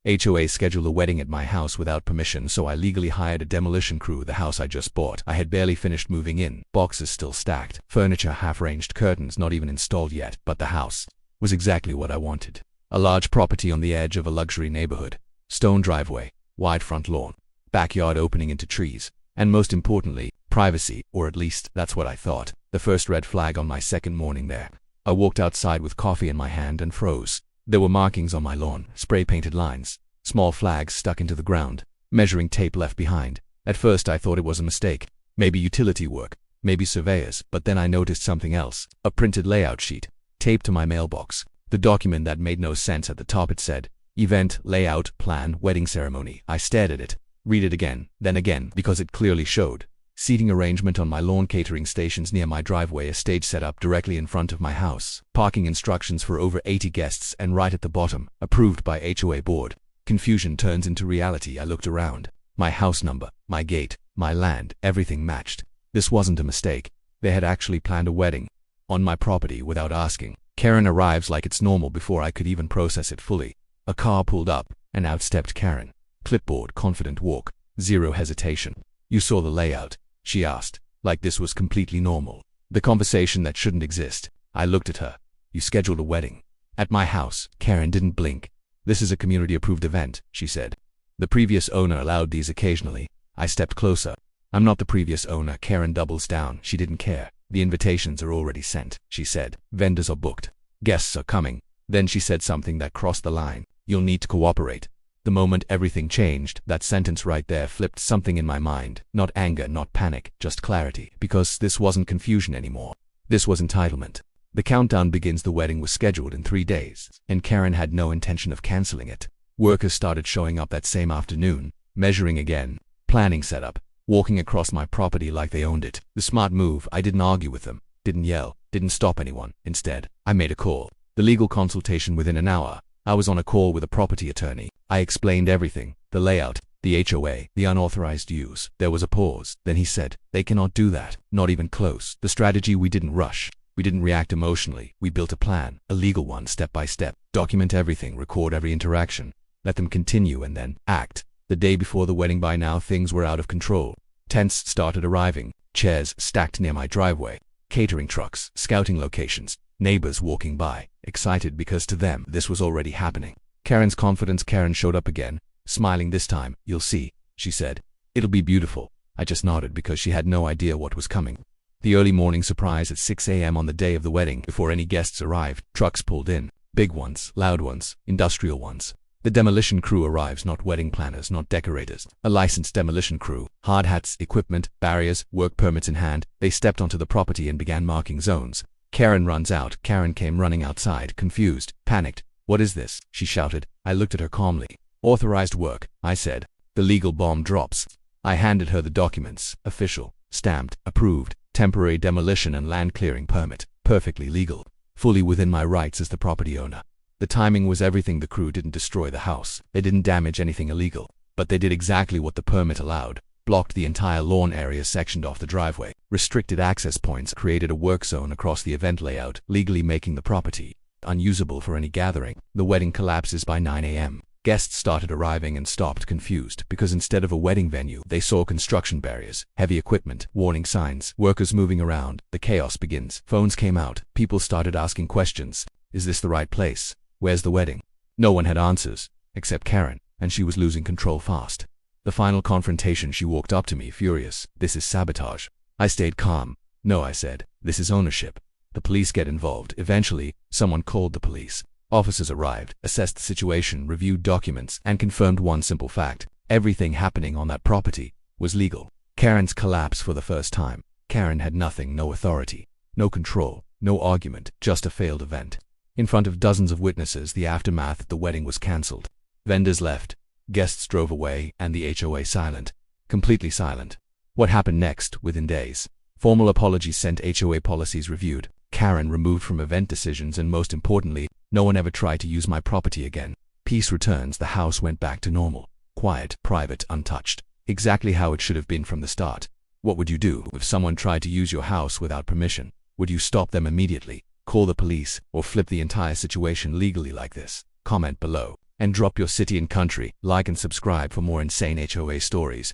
HOA scheduled a wedding at my house without permission, so I legally hired a demolition crew. The house I just bought, I had barely finished moving in, boxes still stacked, furniture half-arranged, curtains not even installed yet, but the house was exactly what I wanted. A large property on the edge of a luxury neighborhood, stone driveway, wide front lawn, backyard opening into trees, and most importantly, privacy, or at least that's what I thought. The first red flag on my second morning there. I walked outside with coffee in my hand and froze. There were markings on my lawn, spray-painted lines, small flags stuck into the ground, measuring tape left behind. At first I thought it was a mistake, maybe utility work, maybe surveyors, but then I noticed something else, a printed layout sheet, taped to my mailbox. The document that made no sense. At the top it said, Event, Layout, Plan, Wedding Ceremony. I stared at it, read it again, then again, because it clearly showed seating arrangement on my lawn, catering stations near my driveway, a stage set up directly in front of my house, parking instructions for over 80 guests, and right at the bottom, approved by HOA board. Confusion turns into reality. I looked around. My house number, my gate, my land, everything matched. This wasn't a mistake. They had actually planned a wedding on my property without asking. Karen arrives like it's normal before I could even process it fully. A car pulled up, and out stepped Karen. Clipboard, confident walk, zero hesitation. "You saw the layout?" she asked, like this was completely normal. The conversation that shouldn't exist. I looked at her. "You scheduled a wedding at my house." Karen didn't blink. "This is a community-approved event," she said. "The previous owner allowed these occasionally." I stepped closer. "I'm not the previous owner." Karen doubles down. She didn't care. "The invitations are already sent," she said. "Vendors are booked. Guests are coming." Then she said something that crossed the line. "You'll need to cooperate." The moment everything changed, that sentence right there flipped something in my mind. Not anger, not panic, just clarity. Because this wasn't confusion anymore. This was entitlement. The countdown begins. The wedding was scheduled in 3 days, and Karen had no intention of canceling it. Workers started showing up that same afternoon, measuring again, planning setup, walking across my property like they owned it. The smart move. I didn't argue with them, didn't yell, didn't stop anyone. Instead, I made a call. The legal consultation within an hour. I was on a call with a property attorney. I explained everything, the layout, the HOA, the unauthorized use. There was a pause. Then he said, "They cannot do that, not even close." The strategy: we didn't rush. We didn't react emotionally. We built a plan, a legal one, step by step. Document everything, record every interaction, let them continue, and then act. The day before the wedding, by now things were out of control. Tents started arriving, chairs stacked near my driveway, catering trucks, scouting locations, neighbors walking by, excited because to them this was already happening. Karen's confidence. Karen showed up again, smiling this time. "You'll see," she said. "It'll be beautiful." I just nodded because she had no idea what was coming. The early morning surprise at 6 a.m. on the day of the wedding. Before any guests arrived, trucks pulled in. Big ones, loud ones, industrial ones. The demolition crew arrives, not wedding planners, not decorators. A licensed demolition crew. Hard hats, equipment, barriers, work permits in hand. They stepped onto the property and began marking zones. Karen runs out. Karen came running outside, confused, panicked. "What is this?" she shouted. I looked at her calmly. "Authorized work," I said. "The legal bomb drops." I handed her the documents. Official, stamped, approved, temporary demolition and land clearing permit. Perfectly legal. Fully within my rights as the property owner. The timing was everything. The crew didn't destroy the house. They didn't damage anything illegal. But they did exactly what the permit allowed. Blocked the entire lawn area, sectioned off the driveway, restricted access points, created a work zone across the event layout, legally making the property unusable for any gathering. The wedding collapses by 9 a.m. Guests started arriving and stopped, confused, because instead of a wedding venue, they saw construction barriers, heavy equipment, warning signs, workers moving around. The chaos begins. Phones came out. People started asking questions. "Is this the right place? Where's the wedding?" No one had answers, except Karen, and she was losing control fast. The final confrontation. She walked up to me, furious. "This is sabotage." I stayed calm. "No," I said. "This is ownership. The police get involved." Eventually, someone called the police. Officers arrived, assessed the situation, reviewed documents, and confirmed one simple fact. Everything happening on that property was legal. Karen's collapse for the first time. Karen had nothing, no authority, no control, no argument, just a failed event. In front of dozens of witnesses, the aftermath: the wedding was cancelled. Vendors left. Guests drove away, and the HOA silent. Completely silent. What happened next? Within days, formal apologies sent, HOA policies reviewed, Karen removed from event decisions, and most importantly, no one ever tried to use my property again. Peace returns. The house went back to normal. Quiet, private, untouched. Exactly how it should have been from the start. What would you do if someone tried to use your house without permission? Would you stop them immediately, call the police, or flip the entire situation legally like this? Comment below. And drop your city and country, like and subscribe for more insane HOA stories.